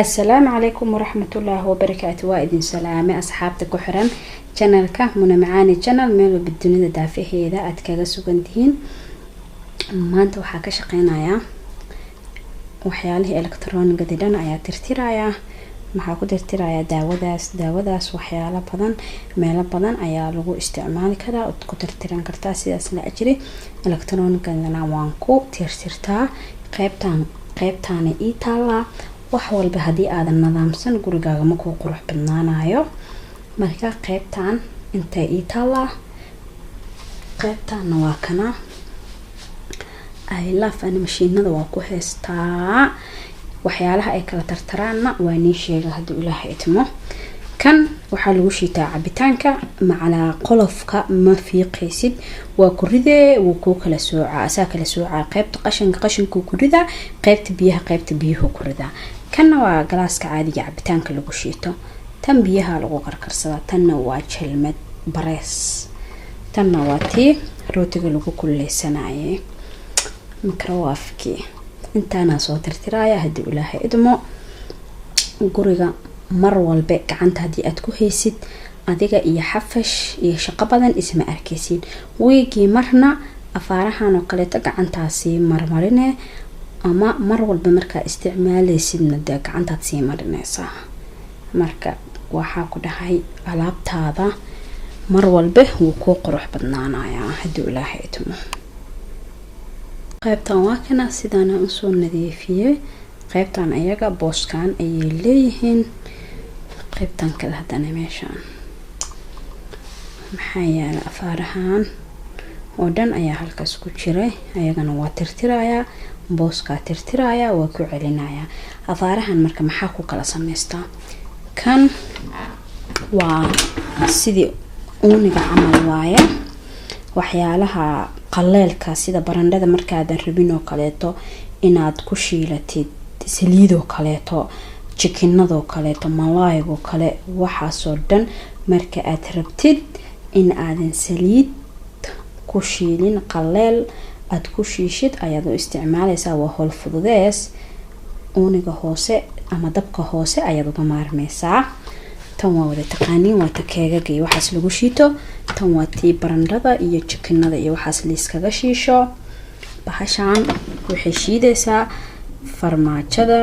السلام عليكم ورحمة الله وبركاته. وإذن سلامة أصحابتك وحرم channelka Muna Macaani channel meel badunida daafaheeda aad kaga sugantihiin. Maanta waxaa ka shaqeynayaa waxyaalaha elektarooniga dhan ayaa tirtirayaa. Maxaa ku tirtirayaa daawadaas waxyaalo badan meelo badan ayaa lagu isticmaali karaa oo ku tirtiran kartaa sidaas la ajri elektarooniga lana waan ku tirtirtaa qaybtaan ii taala wax walba hadii aadan nidaamsan gurigaaga ma ku qurux badnaanayo. marka qaybtaan inta ii taala qaybtaan waa kana I love animationada waa ku heestaa waxyaalaha ay kala tartaraana waa nii sheega hadii Ilaahay itmo. kan waxa lagu shiitaa cabitaanka macala qolofka ma fiiqaysid waa ku ridee wuu ku kala soocaa qaybta qashinka ku rida qaybta biyaha ku rida. kana waa galaaska caadiga cabitaanka lagu shiito tan biyaha lagu qarkarsada tanna waa jelmad barees tanna waa tii rootiga lagu kulleysanaayay microwave intaana soo tirtiraya hadii Ilaahay idmo. guriga mar walba gacanta hadii aad ku haysid adiga iyo xafash iyo shaqo badan isma arkaysid weegi marna afaarahan oo kale gacantaasi marmarine ama mar walba marka isticmaalaysidna gacantaad sii marinaysa. marka waxa ku dhahay alaabtaada mar walba wuu ku qurux badnaanayaa hadii Ilaahay idmo. qaybtan waa kana sidana u soo nadiifiyay qaybtan ayaga booskan ay leeyihiin qaybtan kala hadana meeshan maxaa yaala afaarahan oo dhan ayaa halkaas ku jiray ayagana waa tirtirayaa booska tirtirayaa waa ku celinayaa. afaarahan marka maxaa ku kala sameystaa kan waa sidii uuniga camal waaye waxyaalaha qaleelka sida barandhada markaad rabin oo kaleeto inaad ku shiilatid saliidoo kaleeto chicken-nado kaleeto malaaygo kale waxaasoo dhan marka aad rabtid in aadan saliid ku shiilin qaleel aad ku shiishid ayaad u isticmaalaysaa waa hol fududees uuniga hoose ama dabka hoose ayaad uga maarmaysaa. tan waa wada taqaaniin waa takeegaga iyo waxaas lagu shiito tan waa tii barandhada iyo chicken-nada iyo waxaas la iskaga shiisho. bahashaan waxay shiidaysaa farmaajada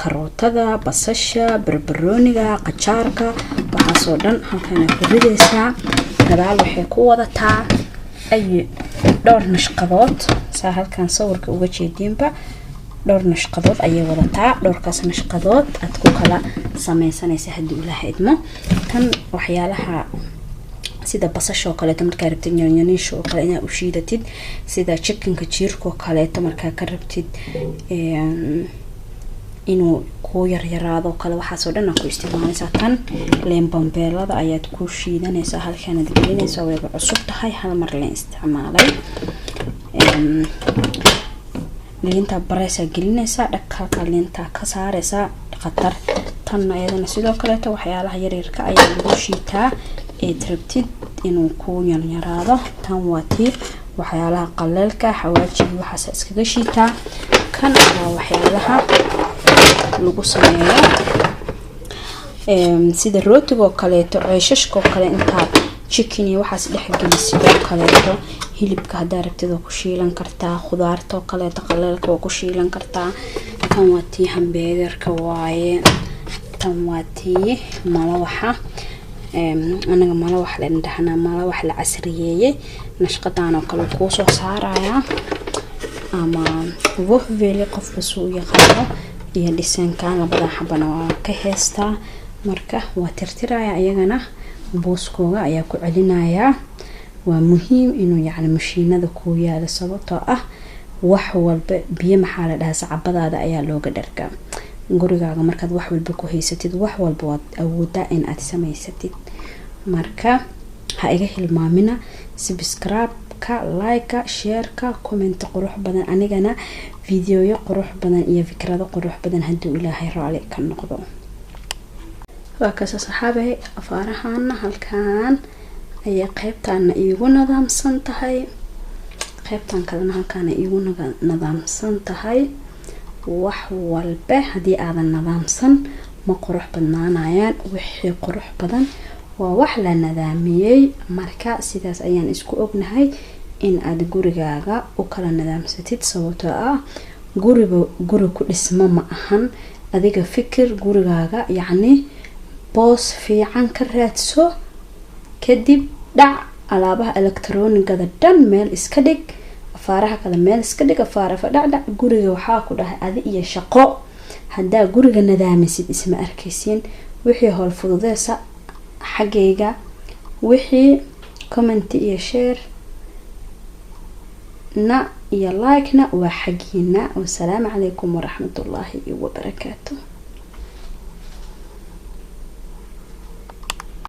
karootada basasha barbarooniga qajaarka waxaasoo dhan halkaan ku ridaysaa. gadaal waxay ku wadataa ay dhowr nashqadood saa halkaan sawirka uga jeedinba dhowr nashqadood ayay wadataa. dhowrkaas nashqadood aad ku kala sameysanaysa hadii Ilaahay idmo. tan waxyaalaha sida basasha oo kale marka rabtid yaanyaniisha oo kale inaad u shiidatid sida chickenka jiirka oo kale marka ka rabtid inuu ku yaraado kale waxaasoo dhan ku isticmaalaysaa. tan leen bambeelada ayaad ku shiidanaysaa halkaan aad gelinaysaa way cusub tahay hal mar la isticmaalay. leenta bareesa gelinaysaa dhaqaqa leenta ka saaraysaa qatar. tan ayadana sidoo kale waxyaalaha yaryarka ayaa lagu shiitaa ee rabtid inuu ku yaraado. tan waa tii waxyaalaha qaleelka xawaajiga waxaas iskaga shiitaa. kan waa waxyaalaha lagu sameeyo sida rootiga oo kale ceeshashka oo kale inta chicken iyo waxaas dhex gelisid oo kale hilibka hadaa rabtid ku shiilan kartaa khudaarta oo kale qaleelka oo ku shiilan kartaa. tan waa tii hamburgerka waaye. tan waa tii malawaxa anaga malawax la dhahnaa malawax la casriyeeyay nashqadaan oo kale ku soo saaraya ama wafveli qofka soo yaqaano iyo dhisanka labada xabana waa ka heestaa. marka waa tirtiraya ayagana booskooga ayaa ku celinaya. waa muhiim inuu mashiinada ku yaala sababtoo ah wax walba biyo maxaa la dhahaa sacabadaada ayaa looga dhargaa. gurigaaga markaad wax walba ku haysatid wax walba waad awoodaa in aad samaysatid. marka ha iga hilmaamina subscribe-ka like-ka share-ka comment qurux badan anigana videoyo qurux badan iyo fikrado qurux badan hadii Ilaahay raali ka noqdo. waa ka saxaabay afaarahan halkaan ayaa qaybtaan iigu nidaamsan tahay qaybtan kalena halkaan iigu nidaamsan tahay. wax walba hadii aadan nidaamsan ma qurux badnaanayaan. wixii qurux badan waa wax la nidaamiyay. marka sidaas ayaan isku ognahay in aad gurigaaga u kala nidaamsatid, sababtoo ah guri ku dhismo ma ahan. adiga fikir gurigaaga, yacni boos fiican ka raadso, kadib dhac alaabaha elektaroonigada dhan meel iska dhig, afaaraha kale meel iska dhig, afaara fadhac guriga waxaa ku dhahay adi iyo shaqo. hadaa guriga nidaamisid isma arkaysiin. wixii howl fududeysa xagayga, wixii comment iyo share na iyo like na waa xagiina. wassalaamu calaykum waraxmatullaahi wabarakaatuh.